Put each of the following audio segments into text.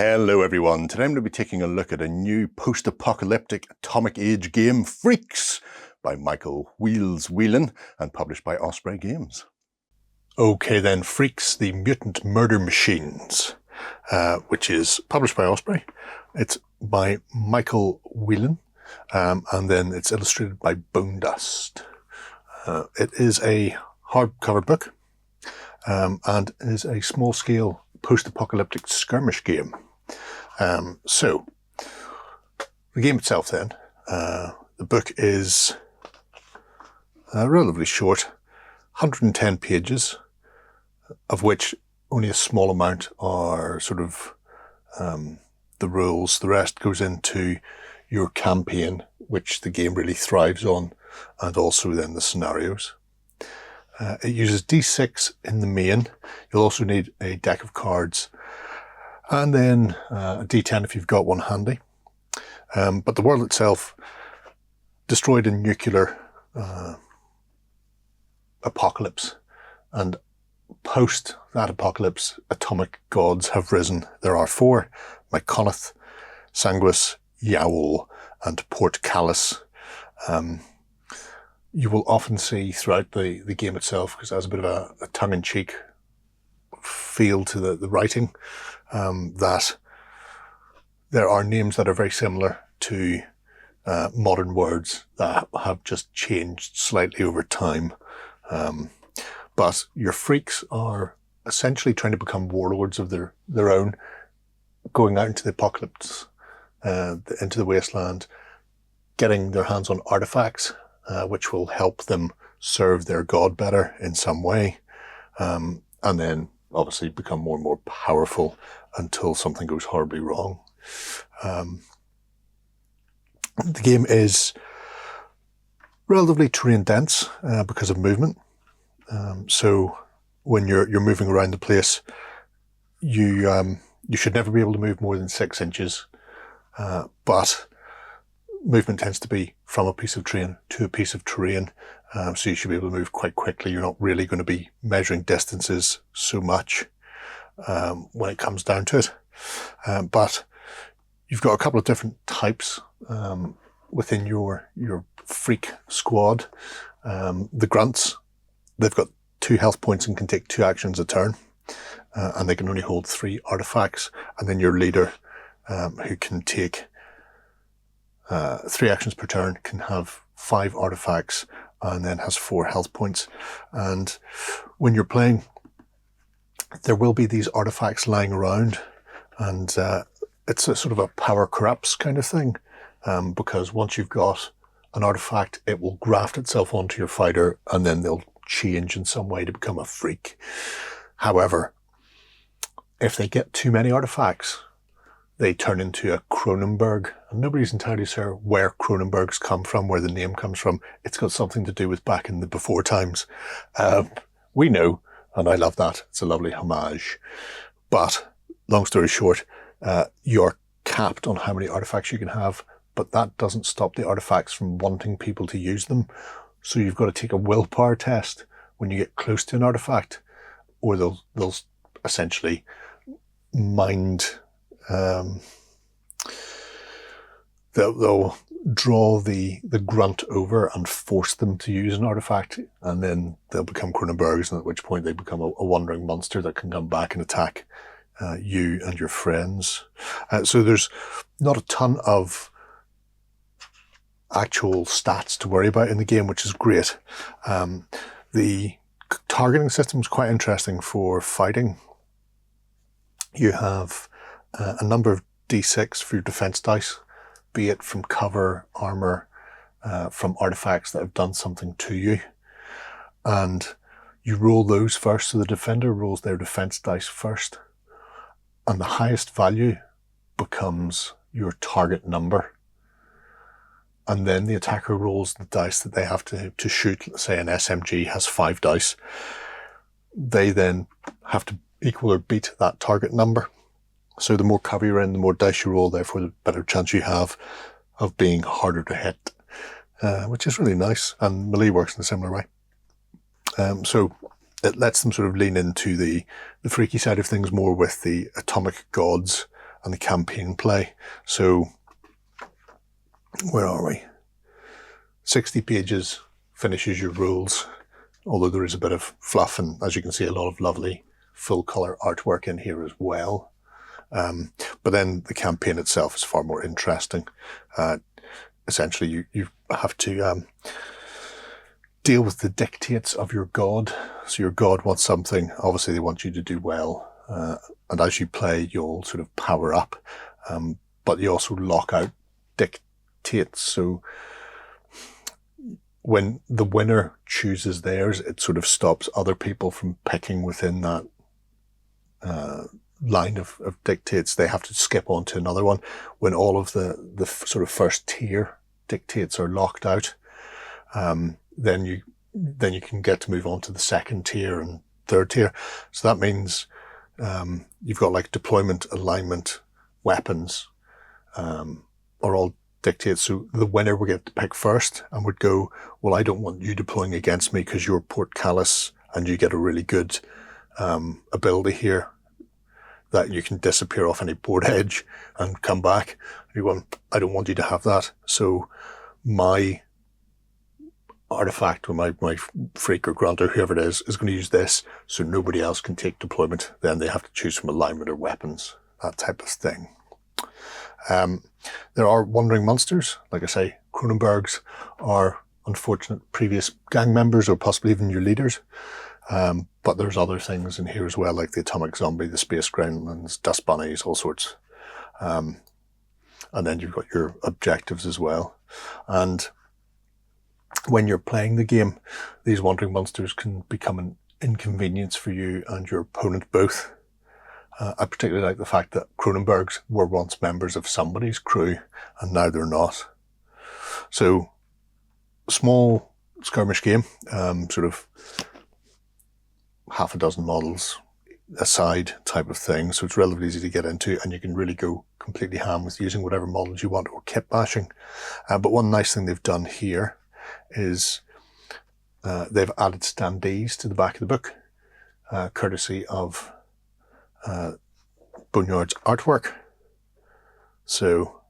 Hello everyone, today I'm going to be taking a look at a new post-apocalyptic atomic age game, FREAKZ, by Michael Whelan and published by Osprey Games. Okay then, FREAKZ, the Mutant Murder Machines, which is published by Osprey. It's by Michael Whelan, and then it's illustrated by Bone Dust. It is a hardcover book, and is a small-scale post-apocalyptic skirmish game. So the game itself then, the book is relatively short, 110 pages, of which only a small amount are sort of the rules. The rest goes into your campaign, which the game really thrives on, and also then the scenarios. It uses D6 in the main. You'll also need a deck of cards and then a D10 if you've got one handy. But the world itself, destroyed in nuclear apocalypse, and post that apocalypse, atomic gods have risen. There are 4, Myconith, Sanguis, Yowl, and Portcullis. You will often see throughout the game itself, because it has a bit of a tongue-in-cheek feel to the writing, that there are names that are very similar to modern words that have just changed slightly over time. But your freaks are essentially trying to become warlords of their own, going out into the apocalypse, into the wasteland, getting their hands on artifacts, which will help them serve their god better in some way, and then obviously become more and more powerful until something goes horribly wrong. The game is relatively terrain dense because of movement. So when you're moving around the place, you should never be able to move more than 6 inches, but movement tends to be from a piece of terrain to a piece of terrain, so you should be able to move quite quickly. You're not really going to be measuring distances so much when it comes down to it. But you've got a couple of different types within your freak squad. The grunts, they've got 2 health points and can take 2 actions a turn, and they can only hold 3 artifacts. And then your leader, who can take 3 actions per turn, can have 5 artifacts and then has 4 health points. And when you're playing, there will be these artifacts lying around, and it's a sort of a power corrupts kind of thing, because once you've got an artifact, it will graft itself onto your fighter and then they'll change in some way to become a freak. However, if they get too many artifacts, they turn into a Cronenberg, and nobody's entirely sure where Cronenbergs come from, where the name comes from. It's got something to do with back in the before times. We know, and I love that. It's a lovely homage. But, long story short, you're capped on how many artifacts you can have, but that doesn't stop the artifacts from wanting people to use them. So you've got to take a willpower test when you get close to an artifact, or they'll essentially mind... they'll draw the grunt over and force them to use an artifact, and then they'll become Cronenbergs, and at which point they become a wandering monster that can come back and attack you and your friends. So there's not a ton of actual stats to worry about in the game, which is great. The targeting system is quite interesting for fighting. You have a number of D6 for your defense dice, be it from cover, armor, from artifacts that have done something to you. And you roll those first, so the defender rolls their defense dice first. And the highest value becomes your target number. And then the attacker rolls the dice that they have to shoot. Let's say an SMG has 5 dice. They then have to equal or beat that target number. So the more cover you're in, the more dice you roll, therefore the better chance you have of being harder to hit, which is really nice. And melee works in a similar way. So it lets them sort of lean into the freaky side of things more with the atomic gods and the campaign play. So where are we? 60 pages finishes your rules, although there is a bit of fluff, and as you can see, a lot of lovely full colour artwork in here as well. But then the campaign itself is far more interesting. Essentially, you have to deal with the dictates of your god. So your god wants something, obviously they want you to do well, and as you play you'll sort of power up, but you also lock out dictates. So when the winner chooses theirs, it sort of stops other people from picking within that line of dictates. They have to skip on to another one. When all of the sort of first tier dictates are locked out, then you can get to move on to the second tier and third tier. So that means you've got like deployment, alignment, weapons, are all dictates. So the winner would get to pick first and would go, well, I don't want you deploying against me because you're portcullis and you get a really good ability here that you can disappear off any board edge and come back. You want, I don't want you to have that. So my artifact or my freak or grunt or whoever it is going to use this, so nobody else can take deployment. Then they have to choose from alignment or weapons, that type of thing. There are wandering monsters. Like I say, Cronenbergs are unfortunate previous gang members or possibly even your leaders. But there's other things in here as well, like the atomic zombie, the space gremlins, dust bunnies, all sorts. And then you've got your objectives as well. And when you're playing the game, these wandering monsters can become an inconvenience for you and your opponent both. I particularly like the fact that Cronenbergs were once members of somebody's crew and now they're not. So, small skirmish game, sort of half a dozen models aside type of thing. So it's relatively easy to get into and you can really go completely ham with using whatever models you want or kit bashing. But one nice thing they've done here is they've added standees to the back of the book, courtesy of Boneyard's artwork. So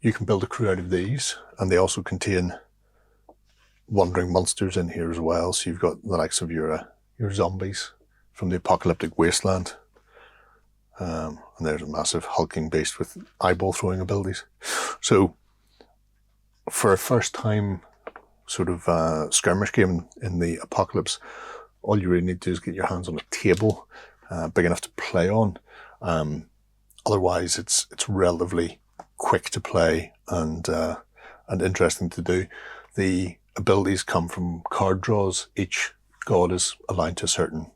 you can build a crew out of these, and they also contain wandering monsters in here as well. So you've got the likes of your zombies from the apocalyptic wasteland, and there's a massive hulking beast with eyeball throwing abilities. So for a first time sort of skirmish game in the apocalypse, all you really need to do is get your hands on a table big enough to play on. Otherwise, it's relatively quick to play and interesting to do. The abilities come from card draws. Each god is aligned to a certain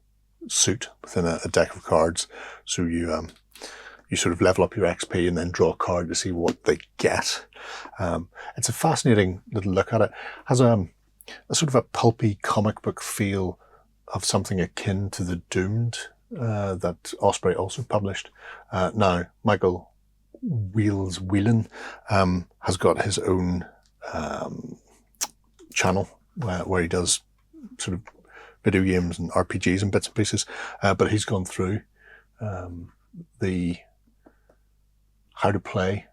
suit within a deck of cards. So you sort of level up your XP and then draw a card to see what they get. It's a fascinating little look at it. It has a sort of a pulpy comic book feel of something akin to the Doomed that Osprey also published. Now, Michael Whelan has got his own channel where he does sort of video games and RPGs and bits and pieces, but he's gone through the how to play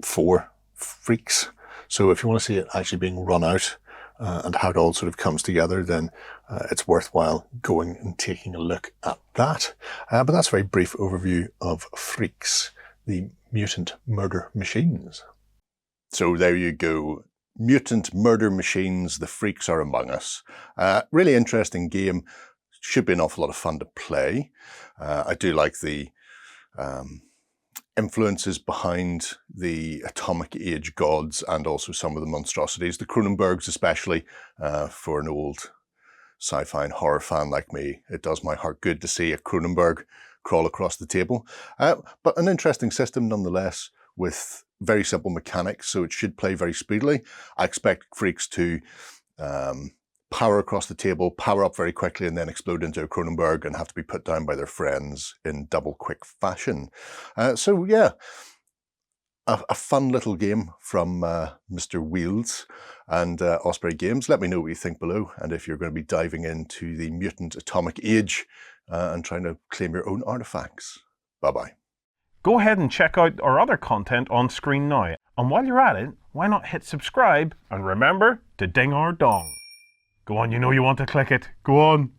for FREAKZ. So if you want to see it actually being run out and how it all sort of comes together, then it's worthwhile going and taking a look at that. But that's a very brief overview of FREAKZ, the Mutant Murder Machines. So there you go. Mutant Murder Machines, the FREAKZ are among us. Really interesting game. Should be an awful lot of fun to play. I do like the influences behind the atomic age gods and also some of the monstrosities. The Cronenbergs especially, for an old sci-fi and horror fan like me, it does my heart good to see a Cronenberg crawl across the table. But an interesting system nonetheless, with very simple mechanics, so it should play very speedily. I expect FREAKZ to power across the table, power up very quickly, and then explode into a Cronenberg and have to be put down by their friends in double quick fashion. So yeah, a fun little game from Mr. Wheels and Osprey Games. Let me know what you think below, and if you're going to be diving into the mutant atomic age and trying to claim your own artifacts. Bye-bye. Go ahead and check out our other content on screen now. And while you're at it, why not hit subscribe and remember to ding our dong. Go on, you know you want to click it. Go on.